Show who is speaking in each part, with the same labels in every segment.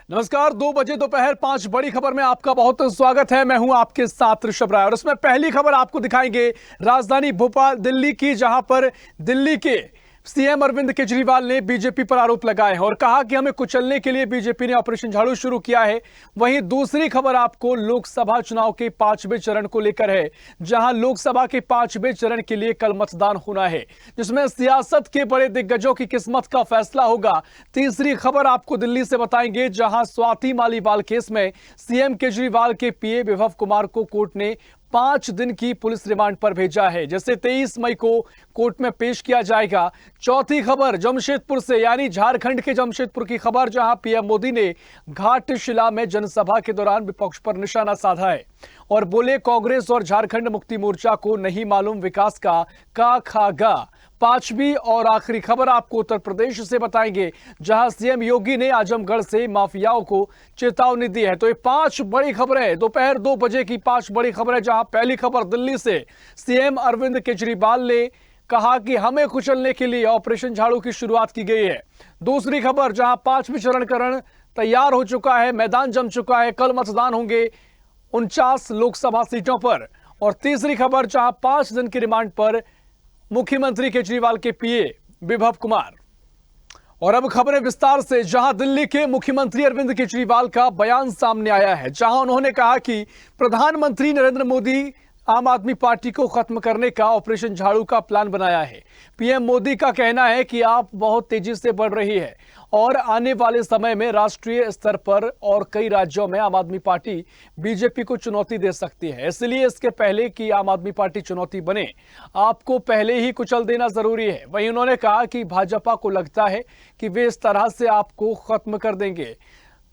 Speaker 1: नमस्कार। 2 बजे दोपहर 5 बड़ी खबर में आपका बहुत स्वागत है। मैं हूं आपके साथ ऋषभ राय और उसमें पहली खबर आपको दिखाएंगे राजधानी भोपाल दिल्ली की, जहां पर दिल्ली के सीएम अरविंद केजरीवाल ने बीजेपी पर आरोप लगाए हैं और कहा कि हमें कुचलने के लिए बीजेपी ने ऑपरेशन झाड़ू शुरू किया है। वहीं दूसरी खबर आपको लोकसभा चुनाव के 5वें चरण को लेकर है, जहां लोकसभा के 5वें चरण के लिए कल मतदान होना है, जिसमें सियासत के बड़े दिग्गजों की किस्मत का फैसला होगा। तीसरी खबर आपको दिल्ली से बताएंगे, जहां स्वाति मालीवाल केस में सीएम केजरीवाल के पीए विभव कुमार को कोर्ट ने 5 दिन की पुलिस रिमांड पर भेजा है, जिसे 23 मई को कोर्ट में पेश किया जाएगा। चौथी खबर जमशेदपुर से, यानी झारखंड के जमशेदपुर की खबर, जहां पीएम मोदी ने घाटशिला में जनसभा के दौरान विपक्ष पर निशाना साधा है और बोले कांग्रेस और झारखंड मुक्ति मोर्चा को नहीं मालूम विकास का खागा। पांचवी और आखिरी खबर आपको उत्तर प्रदेश से बताएंगे, जहां सीएम योगी ने आजमगढ़ से माफियाओं को चेतावनी दी है। तो ये 5 बड़ी खबरें, दोपहर 2 बजे की 5 बड़ी खबरें, जहां पहली खबर दिल्ली से, सीएम अरविंद केजरीवाल ने कहा कि हमें कुचलने के लिए ऑपरेशन झाड़ू की शुरुआत की गई है। दूसरी खबर, जहां 5वें चरण तैयार हो चुका है, मैदान जम चुका है, कल मतदान होंगे 49 लोकसभा सीटों पर। और तीसरी खबर, जहां 5 दिन की रिमांड पर मुख्यमंत्री केजरीवाल के पीए विभव कुमार। और अब खबरें विस्तार से, जहां दिल्ली के मुख्यमंत्री अरविंद केजरीवाल का बयान सामने आया है, जहां उन्होंने कहा कि प्रधानमंत्री नरेंद्र मोदी आम आदमी पार्टी को खत्म करने का ऑपरेशन झाड़ू का प्लान बनाया है। पीएम मोदी का कहना है कि आप बहुत तेजी से बढ़ रही है और आने वाले समय में राष्ट्रीय स्तर पर और कई राज्यों में आम आदमी पार्टी बीजेपी को चुनौती दे सकती है। इसलिए इसके पहले कि आम आदमी पार्टी चुनौती बने, आपको पहले ही कुचल देना जरूरी है। वहीं उन्होंने कहा कि भाजपा को लगता है कि वे इस तरह से आपको खत्म कर देंगे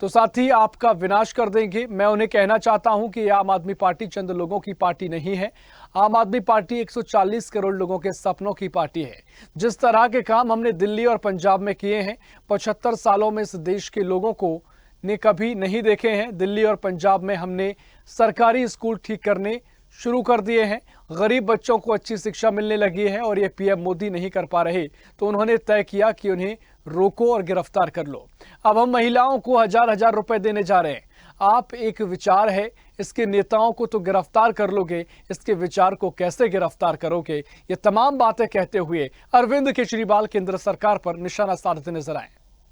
Speaker 1: तो साथ ही आपका विनाश कर देंगे। मैं उन्हें कहना चाहता हूं कि आम आदमी पार्टी चंद लोगों की पार्टी नहीं है। आम आदमी पार्टी 140 करोड़ लोगों के सपनों की पार्टी है। जिस तरह के काम हमने दिल्ली और पंजाब में किए हैं, 75 सालों में इस देश के लोगों को ने कभी नहीं देखे हैं। दिल्ली और पंजाब में हमने सरकारी स्कूल ठीक करने शुरू कर दिए हैं, गरीब बच्चों को अच्छी शिक्षा मिलने लगी है और ये पीएम मोदी नहीं कर पा रहे, तो उन्होंने तय किया कि उन्हें रोको और गिरफ्तार कर लो। अब हम महिलाओं को हजार रुपए देने जा रहे हैं। आप एक विचार है, इसके नेताओं को तो गिरफ्तार कर लोगे, इसके विचार को कैसे गिरफ्तार करोगे? ये तमाम बातें कहते हुए अरविंद केजरीवाल केंद्र सरकार पर निशाना साधते नजर आए।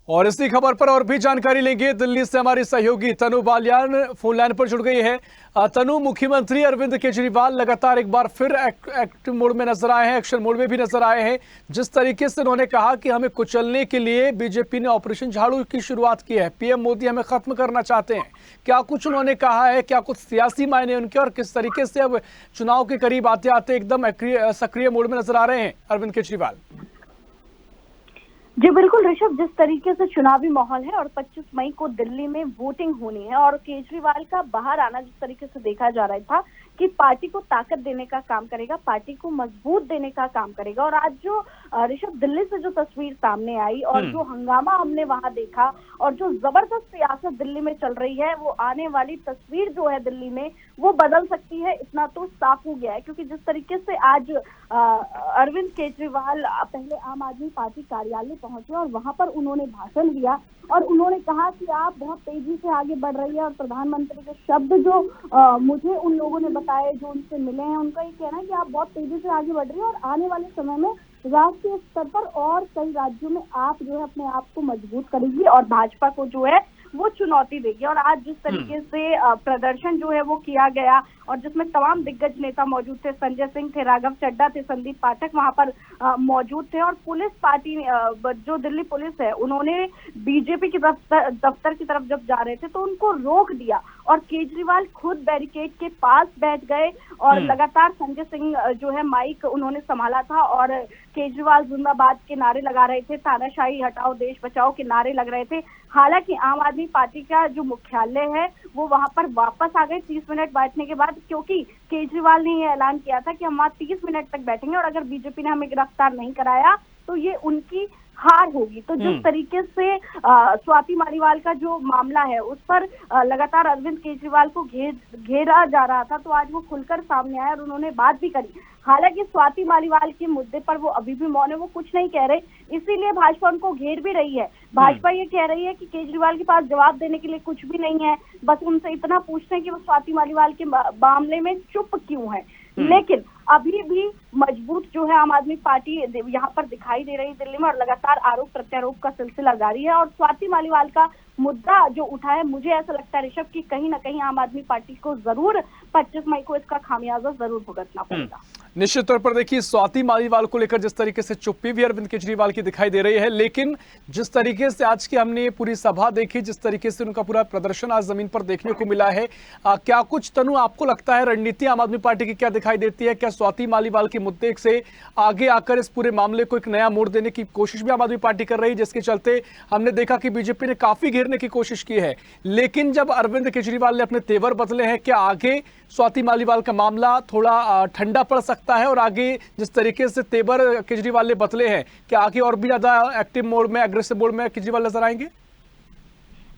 Speaker 1: और इसी खबर पर और भी जानकारी लेंगे। दिल्ली से हमारी सहयोगी तनु बालियान फोन लाइन पर जुड़ गई है। तनु, मुख्यमंत्री अरविंद केजरीवाल लगातार एक बार फिर एक्टिव मोड में नजर आए हैं, एक्शन मोड में भी नजर आए हैं। जिस तरीके से उन्होंने कहा कि हमें कुचलने के लिए बीजेपी ने ऑपरेशन झाड़ू की शुरुआत की है, पीएम मोदी हमें खत्म करना चाहते हैं, क्या कुछ उन्होंने कहा है? क्या कुछ सियासी मायने उनके, और किस तरीके से अब चुनाव के करीब आते आते एकदम सक्रिय मोड में नजर आ रहे हैं अरविंद केजरीवाल?
Speaker 2: जी बिल्कुल ऋषभ, जिस तरीके से चुनावी माहौल है और 25 मई को दिल्ली में वोटिंग होनी है और केजरीवाल का बाहर आना जिस तरीके से देखा जा रहा था कि पार्टी को ताकत देने का काम करेगा, पार्टी को मजबूत देने का काम करेगा। और आज जो ऋषभ दिल्ली से जो तस्वीर सामने आई और जो हंगामा हमने वहां देखा और जो जबरदस्त सियासत दिल्ली में चल रही है, वो आने वाली तस्वीर जो है दिल्ली में वो बदल सकती है, इतना तो साफ हो गया है। क्योंकि जिस तरीके से आज अरविंद केजरीवाल पहले आम आदमी पार्टी कार्यालय पहुंचे और वहां पर उन्होंने भाषण दिया और उन्होंने कहा कि आप बहुत तेजी से आगे बढ़ रही है। और प्रधानमंत्री के शब्द जो मुझे उन लोगों ने बताए, जो उनसे मिले हैं, उनका ये कहना है कि आप बहुत तेजी से आगे बढ़ रही है और आने वाले समय में राष्ट्रीय स्तर पर और कई राज्यों में आप जो है अपने आप को मजबूत करेगी और भाजपा को जो है वो चुनौती देगी। और आज जिस तरीके से प्रदर्शन जो है वो किया गया और जिसमें तमाम दिग्गज नेता मौजूद थे, संजय सिंह थे, राघव चड्ढा थे, संदीप पाठक वहां पर मौजूद थे। और पुलिस पार्टी जो दिल्ली पुलिस है, उन्होंने बीजेपी के दफ्तर की तरफ जब जा रहे थे तो उनको रोक दिया और केजरीवाल खुद बैरिकेड के पास बैठ गए और लगातार संजय सिंह जो है माइक उन्होंने संभाला था और केजरीवाल जिंदाबाद के नारे लगा रहे थे, तानाशाही हटाओ देश बचाओ के नारे लग रहे थे। हालांकि आम आदमी पार्टी का जो मुख्यालय है वो वहां पर वापस आ गए 30 मिनट बैठने के बाद, क्योंकि केजरीवाल ने यह ऐलान किया था कि हम वहां 30 मिनट तक बैठेंगे और अगर बीजेपी ने हमें गिरफ्तार नहीं कराया तो ये उनकी हार होगी। तो जिस तरीके से स्वाति मालीवाल का जो मामला है उस पर लगातार अरविंद केजरीवाल को घेरा जा रहा था, तो आज वो खुलकर सामने आए और उन्होंने बात भी करी। हालांकि स्वाति मालीवाल के मुद्दे पर वो अभी भी मौन है, वो कुछ नहीं कह रहे, इसीलिए भाजपा उनको घेर भी रही है। भाजपा ये कह रही है कि केजरीवाल के पास जवाब देने के लिए कुछ भी नहीं है, बस उनसे इतना पूछते हैं कि वो स्वाति मालीवाल के मामले में चुप क्यों है। लेकिन अभी भी मजबूत जो है आम आदमी पार्टी यहाँ पर दिखाई दे रही दिल्ली में, और लगातार आरोप प्रत्यारोप का सिलसिला जारी है। और स्वाति मालीवाल का मुद्दा जो उठा है, मुझे ऐसा लगता है ऋषभ की कहीं ना कहीं आम आदमी पार्टी को जरूर 25 मई को इसका खामियाजा जरूर भुगतना पड़ेगा।
Speaker 1: निश्चित तौर पर देखिए, स्वाति मालीवाल को लेकर जिस तरीके से चुप्पी भी अरविंद केजरीवाल की दिखाई दे रही है, लेकिन जिस तरीके से आज की हमने पूरी सभा देखी, जिस तरीके से उनका पूरा प्रदर्शन आज जमीन पर देखने को मिला है, क्या कुछ तनु आपको लगता है रणनीति आम आदमी पार्टी की क्या दिखाई देती है? क्या स्वाति मालीवाल के मुद्दे से आगे आकर इस पूरे मामले को एक नया मोड़ देने की कोशिश भी आम आदमी पार्टी कर रही है, जिसके चलते हमने देखा कि बीजेपी ने काफी घेरने की कोशिश की है, लेकिन जब अरविंद केजरीवाल ने अपने तेवर बदले हैं, क्या आगे स्वाति मालीवाल का मामला थोड़ा ठंडा पड़ सकता है? और आगे जिस तरीके से तेवर केजरीवाल ने बदले हैं, क्या आगे और भी ज्यादा एक्टिव मोड में, एग्रेसिव मोड में केजरीवाल नजर आएंगे?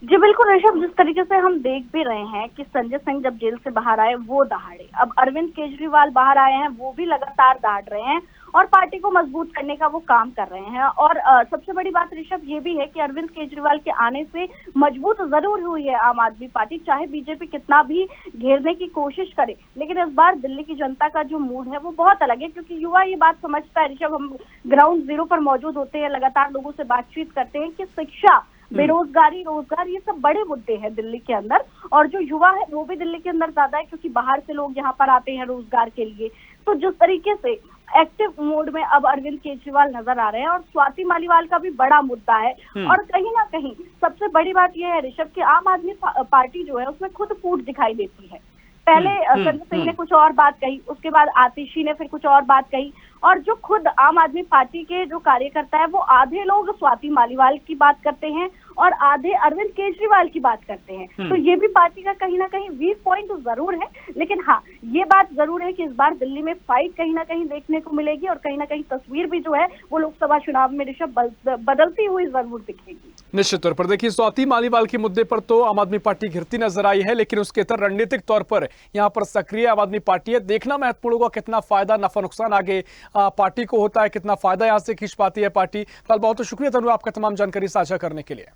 Speaker 2: जी बिल्कुल ऋषभ, जिस तरीके से हम देख भी रहे हैं कि संजय सिंह जब जेल से बाहर आए वो दहाड़े, अब अरविंद केजरीवाल बाहर आए हैं वो भी लगातार दहाड़ रहे हैं और पार्टी को मजबूत करने का वो काम कर रहे हैं। और सबसे बड़ी बात ऋषभ ये भी है कि अरविंद केजरीवाल के आने से मजबूत जरूर हुई है आम आदमी पार्टी, चाहे बीजेपी कितना भी घेरने की कोशिश करे, लेकिन इस बार दिल्ली की जनता का जो मूड है वो बहुत अलग है, क्योंकि युवा ये बात समझता है ऋषभ, हम ग्राउंड जीरो पर मौजूद होते हैं, लगातार लोगों से बातचीत करते हैं कि शिक्षा, बेरोजगारी, रोजगार, ये सब बड़े मुद्दे हैं दिल्ली के अंदर। और जो युवा है वो भी दिल्ली के अंदर ज्यादा है, क्योंकि बाहर से लोग यहाँ पर आते हैं रोजगार के लिए। तो जिस तरीके से एक्टिव मोड में अब अरविंद केजरीवाल नजर आ रहे हैं, और स्वाति मालीवाल का भी बड़ा मुद्दा है। और कहीं ना कहीं सबसे बड़ी बात यह है ऋषभ कि आम आदमी पार्टी जो है उसमें खुद फूट दिखाई देती है। पहले संजय सिंह ने कुछ और बात कही, उसके बाद आतिशी ने फिर कुछ और बात कही, और जो खुद आम आदमी पार्टी के जो कार्यकर्ता है वो आधे लोग स्वाति मालीवाल की बात करते हैं और आधे अरविंद केजरीवाल की बात करते हैं। तो ये भी पार्टी का कहीं ना कहीं वीक पॉइंट जरूर है। लेकिन हाँ, ये बात जरूर है कि इस बार दिल्ली में फाइट कहीं ना कहीं देखने को मिलेगी, और कहीं ना कहीं तस्वीर भी जो है वो लोकसभा चुनाव में ऋषभ बदलती हुई जरूर दिखेगी।
Speaker 1: निश्चित तौर पर देखिए, स्वाति मालीवाल के मुद्दे पर तो आम आदमी पार्टी घिरती नजर आई है, लेकिन उसके तरह रणनीतिक तौर पर यहाँ पर सक्रिय आम आदमी पार्टी है। देखना महत्वपूर्ण होगा कितना फायदा, नफा नुकसान आगे पार्टी को होता है, कितना फायदा यहाँ से खींच पाती है पार्टी। कल बहुत शुक्रिया तनु आपका तमाम जानकारी साझा करने के लिए।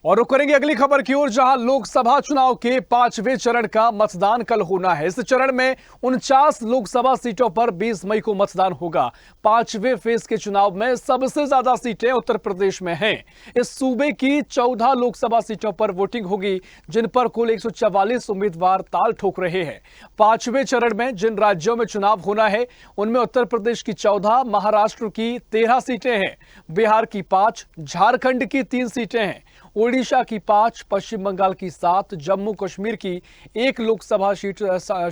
Speaker 1: और रुक करेंगे अगली खबर की ओर, जहां लोकसभा चुनाव के 5वें चरण का मतदान कल होना है। इस चरण में 49 लोकसभा सीटों पर 20 मई को मतदान होगा। 5वें फेज के चुनाव में सबसे ज्यादा सीटें उत्तर प्रदेश में हैं। इस सूबे की 14 लोकसभा सीटों पर वोटिंग होगी, जिन पर कुल 144 उम्मीदवार ताल ठोक रहे हैं। 5वें चरण में जिन राज्यों में चुनाव होना है उनमें उत्तर प्रदेश की 14, महाराष्ट्र की 13 सीटें हैं, बिहार की 5, झारखंड की 3 सीटें हैं, ओडिशा की 5, पश्चिम बंगाल की 7, जम्मू कश्मीर की 1 लोकसभा सीट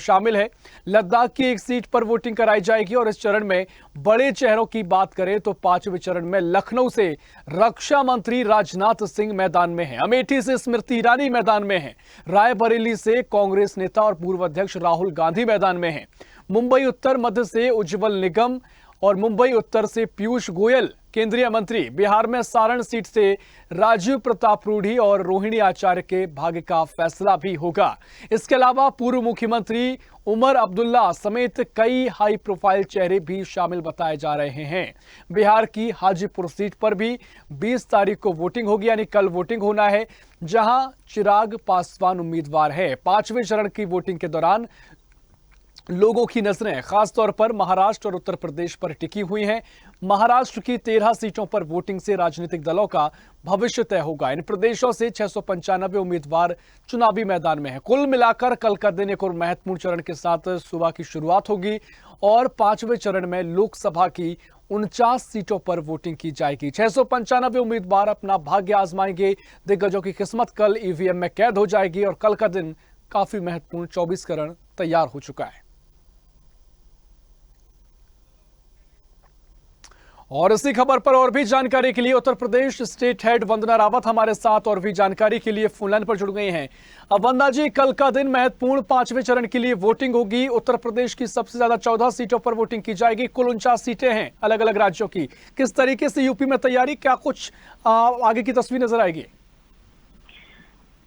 Speaker 1: शामिल है। लद्दाख की 1 सीट पर वोटिंग कराई जाएगी। और इस चरण में बड़े चेहरों की बात करें तो 5वें चरण में लखनऊ से रक्षा मंत्री राजनाथ सिंह मैदान में हैं, अमेठी से स्मृति ईरानी मैदान में हैं, रायबरेली से कांग्रेस नेता और पूर्व अध्यक्ष राहुल गांधी मैदान में हैं, मुंबई उत्तर मध्य से उज्जवल निगम और मुंबई उत्तर से पीयूष गोयल केंद्रीय मंत्री, बिहार में सारण सीट से राजीव प्रताप रूढ़ी और रोहिणी आचार्य के भाग्य का फैसला भी होगा। इसके अलावा पूर्व मुख्यमंत्री उमर अब्दुल्ला समेत कई हाई प्रोफाइल चेहरे भी शामिल बताए जा रहे हैं। बिहार की हाजीपुर सीट पर भी 20 तारीख को वोटिंग होगी, यानी कल वोटिंग होना है, जहां चिराग पासवान उम्मीदवार है। 5वें चरण की वोटिंग के दौरान लोगों की नजरें खासतौर पर महाराष्ट्र और उत्तर प्रदेश पर टिकी हुई हैं। महाराष्ट्र की 13 सीटों पर वोटिंग से राजनीतिक दलों का भविष्य तय होगा। इन प्रदेशों से 695 उम्मीदवार चुनावी मैदान में हैं। कुल मिलाकर कल का दिन एक और महत्वपूर्ण चरण के साथ सुबह की शुरुआत होगी और 5वें चरण में लोकसभा की 49 सीटों पर वोटिंग की जाएगी। 695 उम्मीदवार अपना भाग्य आजमाएंगे। दिग्गजों की किस्मत कल ईवीएम में कैद हो जाएगी और कल का दिन काफी महत्वपूर्ण 24 चरण तैयार हो चुका है। और इसी खबर पर और भी जानकारी के लिए उत्तर प्रदेश स्टेट हेड वंदना रावत हमारे साथ और भी जानकारी के लिए फोन लाइन पर जुड़ गई हैं। अब वंदना जी, कल का दिन महत्वपूर्ण 5वें चरण के लिए वोटिंग होगी। उत्तर प्रदेश की सबसे ज्यादा 14 सीटों पर वोटिंग की जाएगी। कुल 49 सीटें हैं अलग अलग राज्यों की। किस तरीके से यूपी में तैयारी, क्या कुछ आगे की तस्वीर नजर आएगी?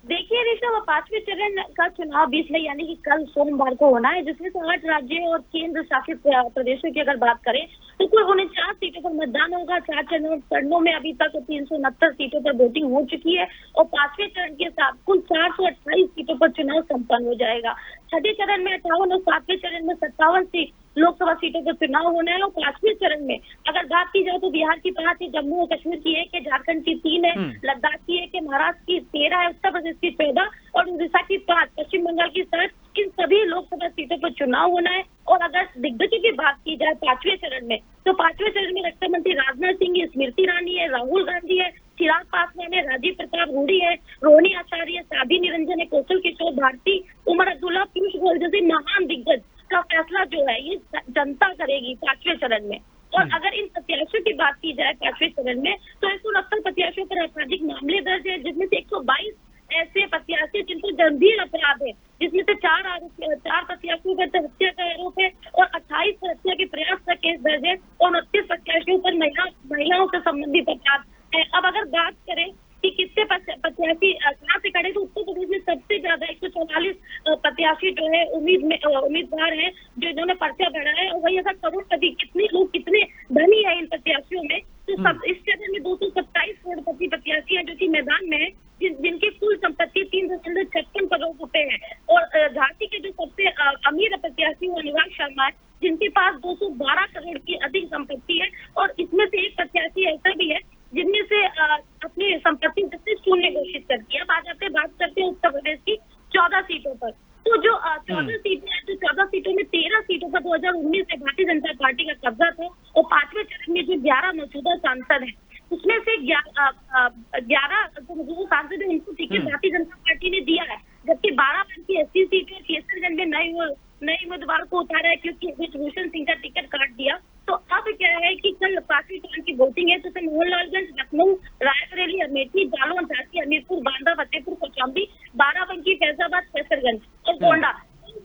Speaker 3: देखिए ऋषभ, 5वें चरण का चुनाव 20 मई यानी कि कल सोमवार को होना है, जिसमें से 8 राज्यों और केंद्र शासित प्रदेशों की अगर बात करें तो कुल 49 सीटों पर मतदान होगा। 4 चरणों में अभी तक 369 सीटों पर वोटिंग हो चुकी है और 5वें चरण के साथ कुल 428 सीटों पर चुनाव संपन्न हो जाएगा। छठे चरण में 58 और 7वें चरण में 57 लोकसभा सीटों पर चुनाव होना है। और 5वें चरण में अगर बात की जाए तो बिहार की 5 है, जम्मू और कश्मीर की 1 है, झारखंड की 3 है, लद्दाख की 1 है, महाराष्ट्र की 13 है, उत्तर प्रदेश की 14 और उड़ीसा की 5, पश्चिम बंगाल की 7, इन सभी लोकसभा सीटों पर चुनाव होना है। और अगर दिग्गजों की बात की जाए 5वें चरण में, तो 5वें चरण में रक्षा मंत्री राजनाथ सिंह है, स्मृति ईरानी है, राहुल गांधी है, चिराग पासवान है, राजीव प्रताप रूडी है, रोहिणी आचार्य, साध्वी निरंजन है, कौशल किशोर भारती, उमर अब्दुल्ला, पीयूष गोयल जैसे महान दिग्गज का फैसला जो है ये जनता करेगी 5वें चरण में। और अगर इन प्रत्याशियों की बात की जाए 5वें चरण में, तो 169 प्रत्याशियों पर आपराधिक मामले दर्ज है, जिसमें से 122 ऐसे प्रत्याशी जिन पर गंभीर अपराध है, जिसमें से 4 प्रत्याशियों पर हत्या का आरोप है और 28 पर हत्या के प्रयास का केस दर्ज है और 29 प्रत्याशियों पर महिलाओं से संबंधित अपराध है। अब अगर बात करें कि कितने प्रत्याशी कहाँ से खड़े, तो उत्तर प्रदेश में सबसे ज्यादा 144 प्रत्याशी जो है उम्मीदवार हैं जो इन्होंने पर्चा भरा है। और वही अगर करोड़पति कितने लोग कितने धनी है इन प्रत्याशियों में, तो सब इस चरण में 227 करोड़पति प्रत्याशी हैं जो कि मैदान में है, जिनकी कुल संपत्ति 3.56 करोड़ रुपए है। और झांसी के जो सबसे अमीर प्रत्याशी वो अनुराग शर्मा है, जिनके पास 212 करोड़ की अधिक संपत्ति है। और इसमें से एक प्रत्याशी ऐसा भी है जिनमें से अपनी संपत्ति से शून्य घोषित करती है। बात करते हैं उत्तर प्रदेश की 14 सीटों पर। तो जो 14 सीटें हैं, तो 14 सीटों में 13 सीटों पर 2019 से भारतीय जनता पार्टी का कब्जा था। और 5वें चरण में जो 11 मौजूदा सांसद हैं, उसमें से 11 जो सांसद है उनको टिकट भारतीय जनता पार्टी ने दिया है, जबकि 12 की 80 सीटें केसरगंज में नए उम्मीदवार को उतारा है क्योंकि भूषण सिंह का टिकट काट दिया। तो अब क्या है कि कल 5वें चरण की वोटिंग है, तो मोहनलालगंज, लखनऊ, रायबरेली, अमेठी, जालौन, झांसी, हमीरपुर, बांदा, फतेहपुर, कौशाम्बी, बाराबंकी, फैजाबाद, कैसरगंज और गोंडा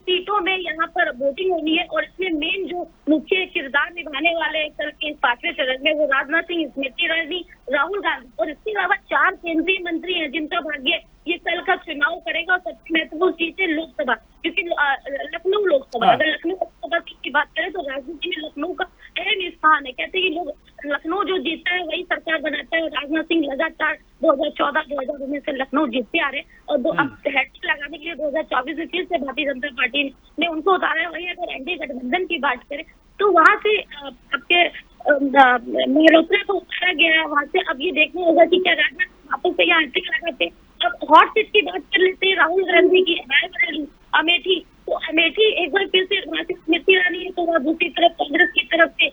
Speaker 3: सीटों में यहाँ पर वोटिंग होनी है। और इसमें मेन जो मुख्य किरदार निभाने वाले हैं कल के 5वें चरण में, वो राजनाथ सिंह, स्मृति ईरानी, राहुल गांधी और इसके अलावा 4 केंद्रीय मंत्री हैं जिनका भाग्य ये कल का चुनाव करेगा। और सबसे महत्वपूर्ण चीज है लोकसभा, क्योंकि लखनऊ लोकसभा, अगर लखनऊ लोकसभा की बात करें तो राजनीति में लखनऊ का अहम स्थान है। कहते हैं कि लोग लखनऊ जो जीतता है वही सरकार बनाता है। और राजनाथ सिंह लगातार 2014-2019 से लखनऊ जीतते आ रहे हैं और अब हैट्रिक लगाने के लिए 2024 में फिर से भारतीय जनता पार्टी ने उनको उतारा है। वही अगर एनडीए गठबंधन की बात करें तो वहां से आपके मल्होत्रा को उतारा गया है। वहां से अब ये देखना होगा कि क्या राजनाथ वापस से यहाँ हैट्रिक लगाते। अब हॉट सीट की बात कर लेते हैं, राहुल गांधी की रायबरेली, अमेठी। तो अमेठी एक बार फिर से वहाँ से स्मृति ईरानी है, तो वह दूसरी तरफ कांग्रेस की तरफ से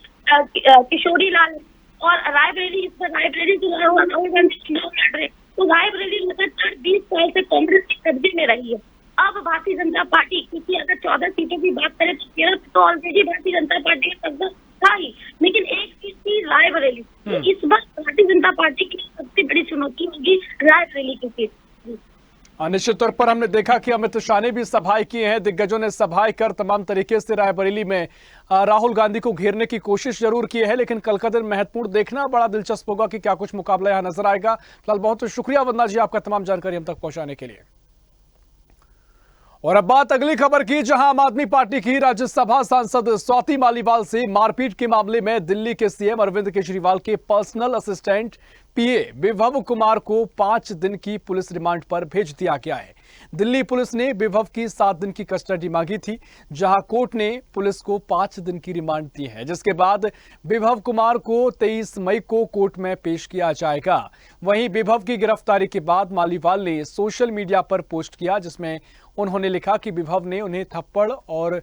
Speaker 3: किशोरी लाल और रायबरेली जो राहुल गांधी चुनाव लड़ रहे, तो रायबरेली लगातार 20 साल से कांग्रेस के कब्जे में रही है। अब भारतीय जनता पार्टी, क्योंकि अगर 14 सीटों की बात करें तो 13 तो ऑलरेडी भारतीय जनता पार्टी का कब्जा था ही, लेकिन एक सीट थी रायबरेली। तो इस बार भारतीय जनता पार्टी की सबसे बड़ी चुनौती होगी रायबरेली की सीट।
Speaker 1: निश्चित तौर पर हमने देखा कि अमित शाह ने भी सभाएं की हैं, दिग्गजों ने सभाएं कर तमाम तरीके से रायबरेली में राहुल गांधी को घेरने की कोशिश जरूर की है। लेकिन कल का दिन महत्वपूर्ण, देखना बड़ा दिलचस्प होगा कि क्या कुछ मुकाबला यहां नजर आएगा। फिलहाल बहुत शुक्रिया वंदना जी आपका तमाम जानकारी हम तक पहुंचाने के लिए। और अब बात अगली खबर की, जहां आम आदमी पार्टी की राज्यसभा सांसद स्वाति मालीवाल से मारपीट के मामले में दिल्ली के सीएम अरविंद केजरीवाल के पर्सनल असिस्टेंट पीए विभव कुमार को 5 दिन की पुलिस रिमांड पर भेज दिया गया है। दिल्ली पुलिस ने विभव की 7 दिन की कस्टडी मांगी थी, जहां कोर्ट ने पुलिस को 5 दिन की रिमांड दी है, जिसके बाद विभव कुमार को 23 मई को कोर्ट में पेश किया जाएगा। वहीं विभव की गिरफ्तारी के बाद मालीवाल ने सोशल मीडिया पर पोस्ट किया, जिसमें उन्होंने लिखा कि विभव ने उन्हें थप्पड़ और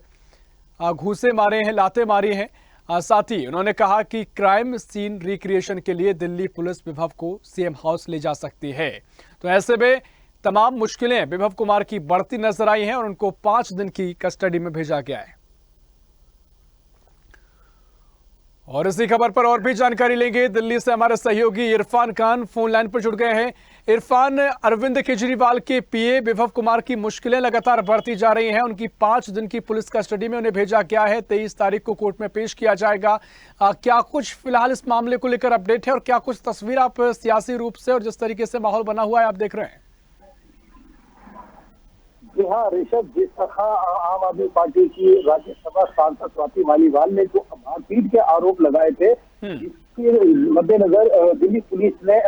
Speaker 1: घूंसे मारे हैं, लाते मारी हैं। साथ ही उन्होंने कहा कि क्राइम सीन रिक्रिएशन के लिए दिल्ली पुलिस विभव को सीएम हाउस ले जा सकती है। तो ऐसे में तमाम मुश्किलें विभव कुमार की बढ़ती नजर आई हैं और उनको 5 दिन की कस्टडी में भेजा गया है। और इसी खबर पर और भी जानकारी लेंगे। दिल्ली से हमारे सहयोगी इरफान खान फोन लाइन पर जुड़ गए हैं। इरफान, अरविंद केजरीवाल के पीए विभव कुमार की मुश्किलें लगातार बढ़ती जा रही हैं। उनकी 5 दिन की पुलिस कस्टडी में उन्हें भेजा गया है। 23 तारीख को कोर्ट में पेश किया जाएगा। क्या कुछ फिलहाल इस मामले को लेकर अपडेट है और क्या कुछ तस्वीर आप सियासी रूप से और जिस तरीके से माहौल बना हुआ है आप देख रहे हैं?
Speaker 4: जी हाँ ऋषभ, जिस तरह आम आदमी पार्टी की राज्यसभा सांसद स्वाति मालीवाल ने जो मारपीट के आरोप लगाए थे, जिसके मद्देनजर दिल्ली पुलिस ने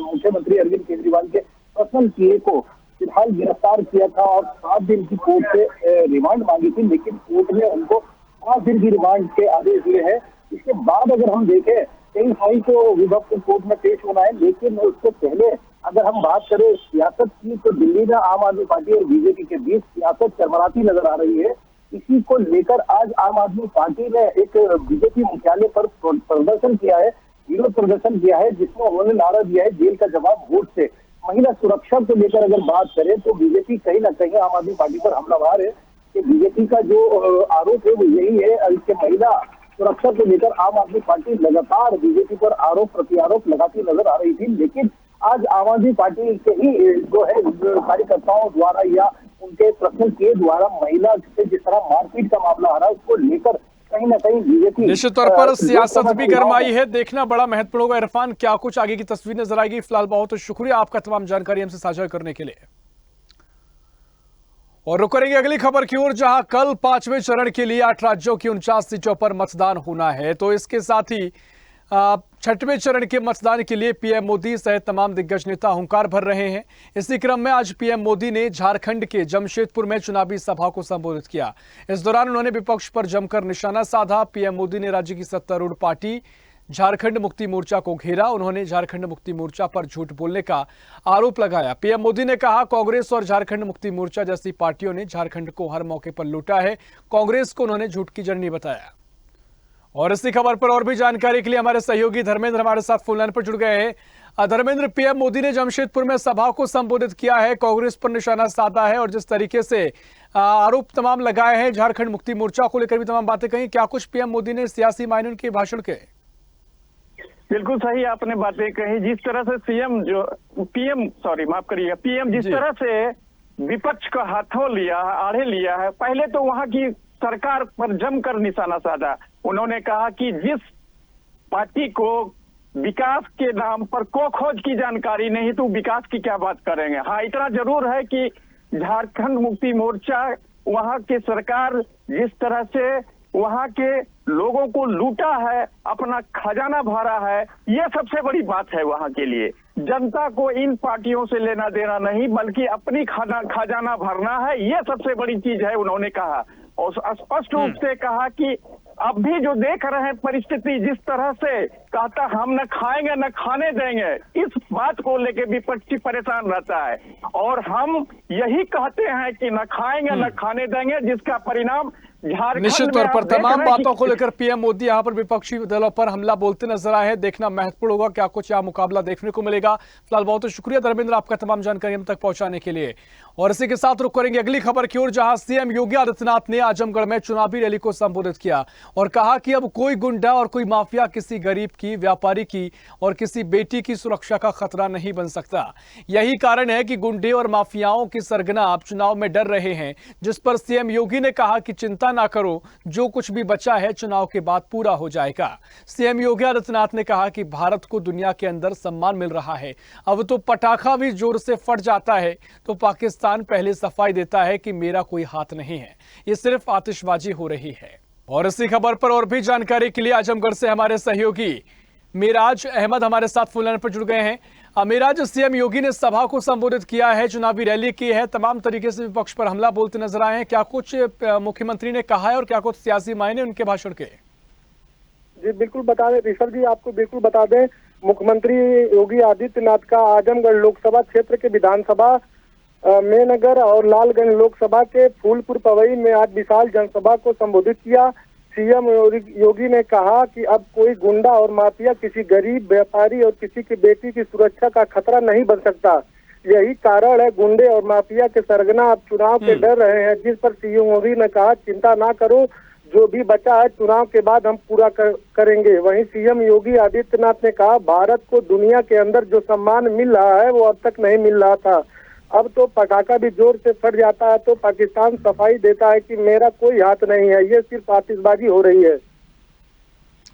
Speaker 4: मुख्यमंत्री अरविंद केजरीवाल के पर्सनल पीए को फिलहाल गिरफ्तार किया था और 7 दिन की कोर्ट से रिमांड मांगी थी, लेकिन कोर्ट ने उनको 5 दिन की रिमांड के आदेश दिए हैं। इसके बाद अगर हम देखें 23 मई को विभव को कोर्ट में पेश होना है, लेकिन उससे पहले अगर हम बात करें सियासत की तो दिल्ली में आम आदमी पार्टी और बीजेपी के बीच सियासत चरमराती नजर आ रही है। इसी को लेकर आज आम आदमी पार्टी ने एक बीजेपी मुख्यालय पर प्रदर्शन किया है, विरोध प्रदर्शन किया है, जिसमें उन्होंने नारा दिया है जेल का जवाब वोट से। महिला सुरक्षा को लेकर अगर बात करें तो बीजेपी कहीं ना कहीं आम आदमी पार्टी पर हमलावर है कि बीजेपी का जो आरोप है वो यही है कि महिला सुरक्षा को लेकर आम आदमी पार्टी लगातार बीजेपी पर आरोप प्रत्यारोप लगाती नजर आ रही थी। लेकिन आज आम आदमी पार्टी के ही जो है कार्यकर्ताओं द्वारा या उनके पर्सनल के द्वारा महिला से जिस तरह मारपीट का मामला आ रहा है उसको लेकर कहीं ना कहीं बीजेपी
Speaker 1: निश्चित तौर पर सियासत भी गरमाई है, देखना बड़ा महत्वपूर्ण होगा। इरफान, क्या कुछ आगे की तस्वीर नजर आएगी? फिलहाल बहुत शुक्रिया आपका तमाम जानकारी हमसे साझा करने के लिए। और रुक करेंगे अगली खबर की ओर, जहां कल 5वें चरण के लिए 8 राज्यों की 49 सीटों पर मतदान होना है। तो इसके साथ ही 6वें चरण के मतदान के लिए पीएम मोदी सहित तमाम दिग्गज नेता हुंकार भर रहे हैं। इसी क्रम में आज पीएम मोदी ने झारखंड के जमशेदपुर में चुनावी सभा को संबोधित किया। इस दौरान उन्होंने विपक्ष पर जमकर निशाना साधा। पीएम मोदी ने राज्य की सत्तारूढ़ पार्टी झारखंड मुक्ति मोर्चा को घेरा। उन्होंने झारखंड मुक्ति मोर्चा पर झूठ बोलने का आरोप लगाया। पीएम मोदी ने कहा, कांग्रेस और झारखंड मुक्ति मोर्चा जैसी पार्टियों ने झारखंड को हर मौके पर लूटा है। कांग्रेस को उन्होंने झूठ की जर्नी बताया। और इसी खबर पर और भी जानकारी के लिए हमारे सहयोगी धर्मेंद्र हमारे साथ फोन लाइन पर जुड़ गए हैं। धर्मेंद्र, पीएम मोदी ने जमशेदपुर में सभा को संबोधित किया है, कांग्रेस पर निशाना साधा है और जिस तरीके से आरोप तमाम लगाए हैं झारखंड मुक्ति मोर्चा को लेकर भी तमाम बातें कही, क्या कुछ पीएम मोदी ने सियासी मायने उनके भाषण के?
Speaker 5: बिल्कुल सही आपने बातें कही। जिस तरह से पीएम जिस तरह से विपक्ष का हाथों लिया, आड़े लिया है, पहले तो वहां की सरकार पर जमकर निशाना साधा। उन्होंने कहा कि जिस पार्टी को विकास के नाम पर खोज की जानकारी नहीं तो विकास की क्या बात करेंगे। हाँ, इतना जरूर है कि झारखंड मुक्ति मोर्चा वहां की सरकार जिस तरह से वहां के लोगों को लूटा है, अपना खजाना भरा है, यह सबसे बड़ी बात है वहां के लिए। जनता को इन पार्टियों से लेना देना नहीं बल्कि अपनी खजाना भरना है, यह सबसे बड़ी चीज है उन्होंने कहा। और स्पष्ट रूप से कहा कि अब भी जो देख रहे हैं परिस्थिति जिस तरह से कहता हम न खाएंगे न खाने देंगे, इस बात को लेके विपक्षी परेशान रहता है। और हम यही कहते हैं कि न खाएंगे न खाने देंगे, जिसका परिणाम
Speaker 1: निश्चित तौर पर तमाम बातों को लेकर पीएम मोदी यहां पर विपक्षी दलों पर हमला बोलते नजर आए हैं। देखना महत्वपूर्ण होगा क्या कुछ यहां मुकाबला देखने को मिलेगा। फिलहाल बहुत शुक्रिया धर्मेंद्र आपका तमाम जानकारी हम तक पहुंचाने के लिए। और इसी के साथ रुक करेंगे अगली खबर की ओर, जहां सीएम योगी आदित्यनाथ ने आजमगढ़ में चुनावी रैली को संबोधित किया और कहा कि अब कोई गुंडा और कोई माफिया किसी गरीब की, व्यापारी की और किसी बेटी की सुरक्षा का खतरा नहीं बन सकता। यही कारण है कि गुंडे और माफियाओं के सरगना अब चुनाव में डर रहे हैं, जिस पर सीएम योगी ने कहा कि चिंता ना करो, जो कुछ भी बचा है चुनाव के बाद पूरा हो जाएगा। सीएम योगी आदित्यनाथ ने कहा कि भारत को दुनिया के अंदर सम्मान मिल रहा है, अब तो पटाखा भी जोर से फट जाता है तो पाकिस्तान पहले सफाई देता है कि मेरा कोई हाथ नहीं है, ये सिर्फ आतिशबाजी हो रही है। और इसी खबर पर और भी जानकारी के लिए आजमगढ़ से हमारे सहयोगी मिराज अहमद हमारे साथ फोन लाइन पर जुड़ गए हैं। मिराज, सीएम योगी ने सभा को संबोधित किया है, चुनावी रैली की है, तमाम तरीके से विपक्ष पर हमला बोलते नजर आए हैं, क्या कुछ मुख्यमंत्री ने कहा है और क्या कुछ सियासी मायने उनके भाषण के?
Speaker 4: जी बिल्कुल बता दें ऋषभ जी, आपको बिल्कुल बता दें, मुख्यमंत्री योगी आदित्यनाथ का आजमगढ़ लोकसभा क्षेत्र के विधानसभा मेनगर और लालगंज लोकसभा के फूलपुर पवई में आज विशाल जनसभा को संबोधित किया। सीएम योगी ने कहा कि अब कोई गुंडा और माफिया किसी गरीब, व्यापारी और किसी की बेटी की सुरक्षा का खतरा नहीं बन सकता। यही कारण है गुंडे और माफिया के सरगना अब चुनाव के डर रहे हैं, जिस पर सीएम योगी ने कहा चिंता ना करो,
Speaker 6: जो भी बचा है चुनाव के बाद हम पूरा करेंगे। वहीं सीएम योगी आदित्यनाथ ने कहा, भारत को दुनिया के अंदर जो सम्मान मिल रहा है वो अब तक नहीं मिल रहा था। अब तो पटाखा भी जोर से फट जाता है तो पाकिस्तान सफाई देता है कि मेरा कोई हाथ नहीं है, ये सिर्फ आतिशबाजी हो रही है।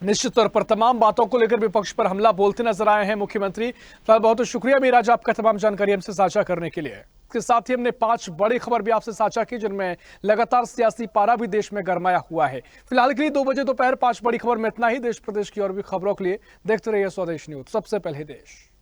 Speaker 1: निश्चित तौर पर तमाम बातों को लेकर विपक्ष पर हमला बोलते नजर आए हैं मुख्यमंत्री। बहुत बहुत शुक्रिया मीराज आपका तमाम जानकारी हमसे साझा करने के लिए। इसके साथ ही हमने 5 बड़ी खबर भी आपसे साझा की जिनमें लगातार सियासी पारा भी देश में गरमाया हुआ है। फिलहाल के लिए 2 बजे दोपहर 5 बड़ी खबर में इतना ही। देश प्रदेश की और भी खबरों के लिए देखते रहिए स्वदेश न्यूज, सबसे पहले देश।